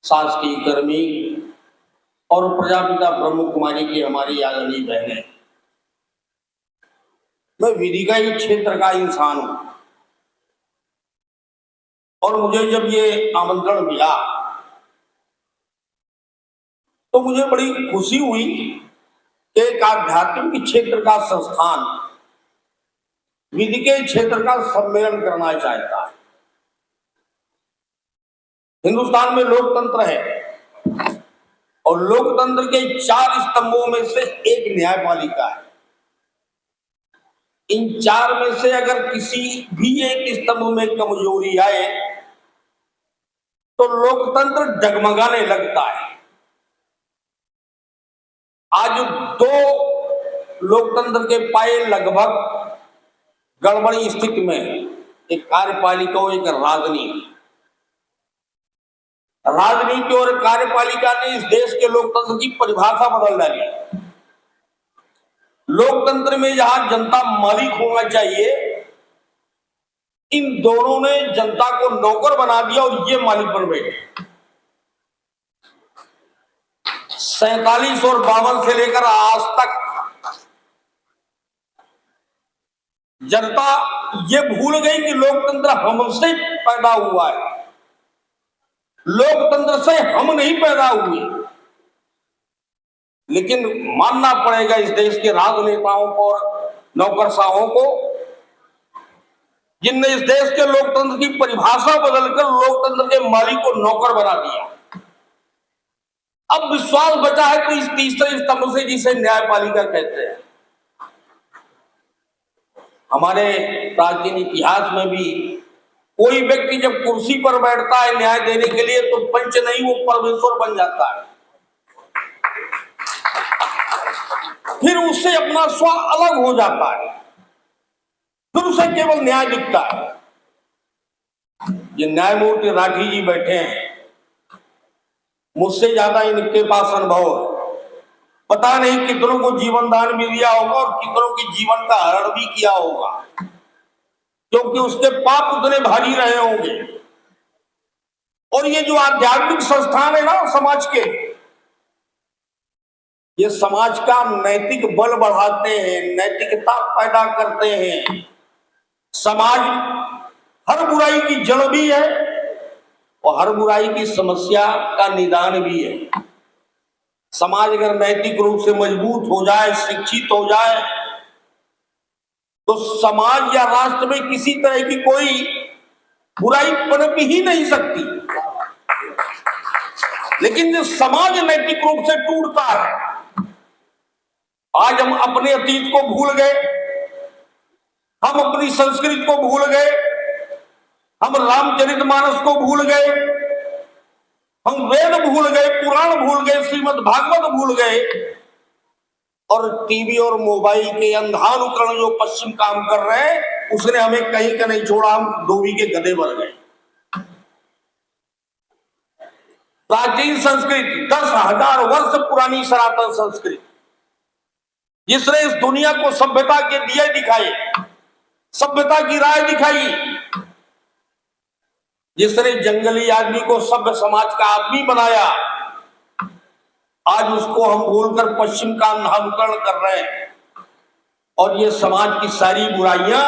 शासकीय कर्मी और प्रजापिता ब्रह्म कुमारी की हमारी आदरणीय बहनें, मैं विधि का ही क्षेत्र का इंसान हूं और मुझे जब ये आमंत्रण मिला तो मुझे बड़ी खुशी हुई कि एक आध्यात्मिक क्षेत्र का संस्थान विधि के क्षेत्र का सम्मेलन करना चाहता है। हिंदुस्तान में लोकतंत्र है और लोकतंत्र के 4 स्तंभों में से एक न्यायपालिका है। इन 4 में से अगर किसी भी एक स्तंभ में कमजोरी आए तो लोकतंत्र डगमगाने लगता है। आज 2 लोकतंत्र के पाए लगभग गड़बड़ी स्थिति में, एक कार्यपालिका और एक राजनीति और कार्यपालिका ने इस देश के लोकतंत्र की परिभाषा बदल डाली। लोकतंत्र में जहां जनता मालिक होना चाहिए, इन दोनों ने जनता को नौकर बना दिया और ये मालिक बन बैठे। 47 और 52 से लेकर आज तक जनता ये भूल गई कि लोकतंत्र हमसे पैदा हुआ है, लोकतंत्र से हम नहीं पैदा हुए। लेकिन मानना पड़ेगा इस देश के राजनेताओं को और नौकरशाहों को, जिनने इस देश के लोकतंत्र की परिभाषा बदलकर लोकतंत्र के मालिक को नौकर बना दिया। अब विश्वास बचा है तो इस तीसरे स्तंभ से, जिसे न्यायपालिका कहते हैं। हमारे प्राचीन इतिहास में भी कोई व्यक्ति जब कुर्सी पर बैठता है न्याय देने के लिए तो पंच नहीं, वो परमेश्वर बन जाता है। फिर उससे अपना स्व अलग हो जाता है, फिर उसे केवल न्याय दिखता है। ये न्यायमूर्ति राठी जी बैठे हैं, मुझसे ज्यादा इनके पास अनुभव है। पता नहीं कितनों को जीवन दान भी दिया होगा और कितनों के जीवन का हरण भी किया होगा, क्योंकि उसके पाप उतने भारी रहे होंगे। और ये जो आध्यात्मिक संस्थान है ना समाज के, ये समाज का नैतिक बल बढ़ाते हैं, नैतिकता पैदा करते हैं। समाज हर बुराई की जड़ भी है और हर बुराई की समस्या का निदान भी है। समाज अगर नैतिक रूप से मजबूत हो जाए, शिक्षित हो जाए, तो समाज या राष्ट्र में किसी तरह की कोई बुराई पनप ही नहीं सकती। लेकिन जो समाज नैतिक रूप से टूटता है, आज हम अपने अतीत को भूल गए, हम अपनी संस्कृति को भूल गए, हम रामचरितमानस को भूल गए, हम वेद भूल गए, पुराण भूल गए, श्रीमद् भागवत भूल गए, और टीवी और मोबाइल के अंधानुकरण जो पश्चिम काम कर रहे हैं उसने हमें कहीं का नहीं छोड़ा, हम धोबी के गधे बन गए। प्राचीन संस्कृति, 10,000 वर्ष पुरानी सनातन संस्कृति, जिसने इस दुनिया को सभ्यता के दिए दिखाए, सभ्यता की राह दिखाई, जिसने जंगली आदमी को सभ्य समाज का आदमी बनाया, आज उसको हम भूलकर पश्चिम का अनुकरण कर रहे हैं। और ये समाज की सारी बुराइयां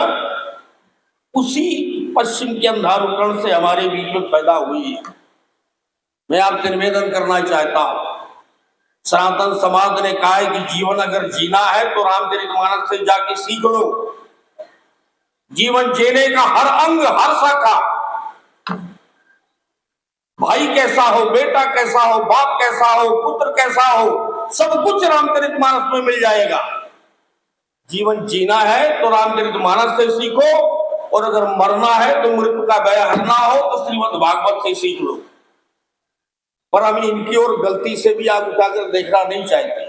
उसी पश्चिम के अंधानुकरण से हमारे बीच में पैदा हुई है। मैं आपसे निवेदन करना चाहता हूं, सनातन समाज ने कहा है कि जीवन अगर जीना है तो रामचरितमानस से जाके सीख लो। जीवन जीने का हर अंग, हर शाखा, भाई कैसा हो, बेटा कैसा हो, बाप कैसा हो, पुत्र कैसा हो, सब कुछ रामचरितमानस में मिल जाएगा। जीवन जीना है तो रामचरितमानस से सीखो, और अगर मरना है तो मृत्यु का भय हरना हो तो श्रीमद् भागवत से सीख लो। पर हम इनकी ओर गलती से भी आग उठाकर देखना नहीं चाहते।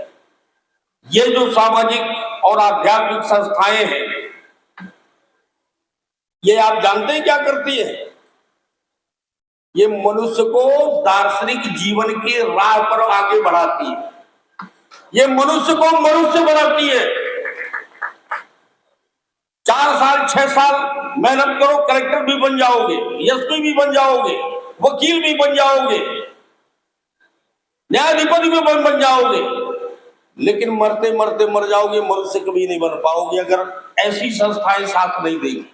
ये जो सामाजिक और आध्यात्मिक संस्थाएं हैं, ये आप जानते हैं क्या करती है? ये मनुष्य को दार्शनिक जीवन की राह पर आगे बढ़ाती है, ये मनुष्य को मनुष्य बनाती है। 4 साल 6 साल मेहनत करो, कलेक्टर भी बन जाओगे, एसपी भी बन जाओगे, वकील भी बन जाओगे, न्यायाधिपति में बन जाओगे, लेकिन मरते मरते मर जाओगे, मनुष्य कभी नहीं बन पाओगे अगर ऐसी संस्थाएं साथ नहीं देंगी।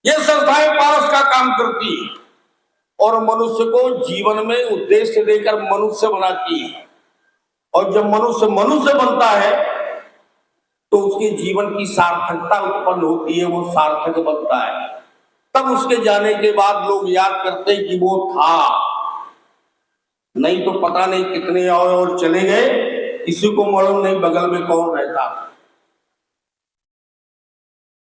ये संस्थाएं पारस का काम करती है और मनुष्य को जीवन में उद्देश्य देकर मनुष्य बनाती है। और जब मनुष्य मनुष्य बनता है तो उसके जीवन की सार्थकता उत्पन्न होती है, वो सार्थक बनता है। तब उसके जाने के बाद लोग याद करते हैं कि वो था, नहीं तो पता नहीं कितने आए और चले गए, किसी को मालूम नहीं बगल में कौन रहता।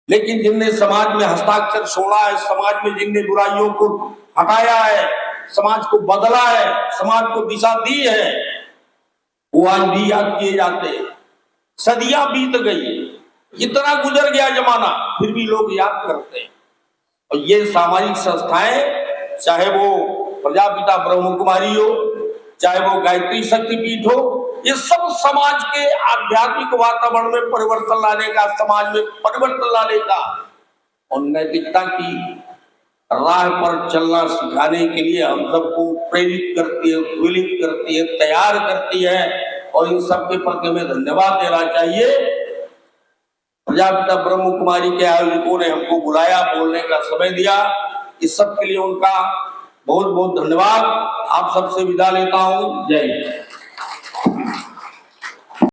लेकिन जिनने समाज में हस्ताक्षर छोड़ा है, समाज में जिनने बुराइयों को हटाया है, समाज को बदला है, समाज को दिशा दी है, वो आज भी याद किए जाते हैं। सदियां बीत गई, इतना गुजर गया जमाना, फिर भी लोग याद करते हैं। और ये सामाजिक संस्थाएं, चाहे वो प्रजापिता ब्रह्म कुमारी हो, चाहे वो गायत्री शक्तिपीठ हो, ये सब समाज के आध्यात्मिक वातावरण में परिवर्तन लाने का, समाज में परिवर्तन लाने का और नैतिकता की राह पर चलना सिखाने के लिए हम सबको प्रेरित करती है, उत्प्रेरित करती है, तैयार करती है। और इन सबके प्रति हमें धन्यवाद देना चाहिए। प्रजापिता ब्रह्म कुमारी के आयोजकों ने हमको बुलाया, बोलने का समय दिया, इस सब के लिए उनका बहुत बहुत धन्यवाद। आप सबसे विदा लेता हूँ। जय हिंद।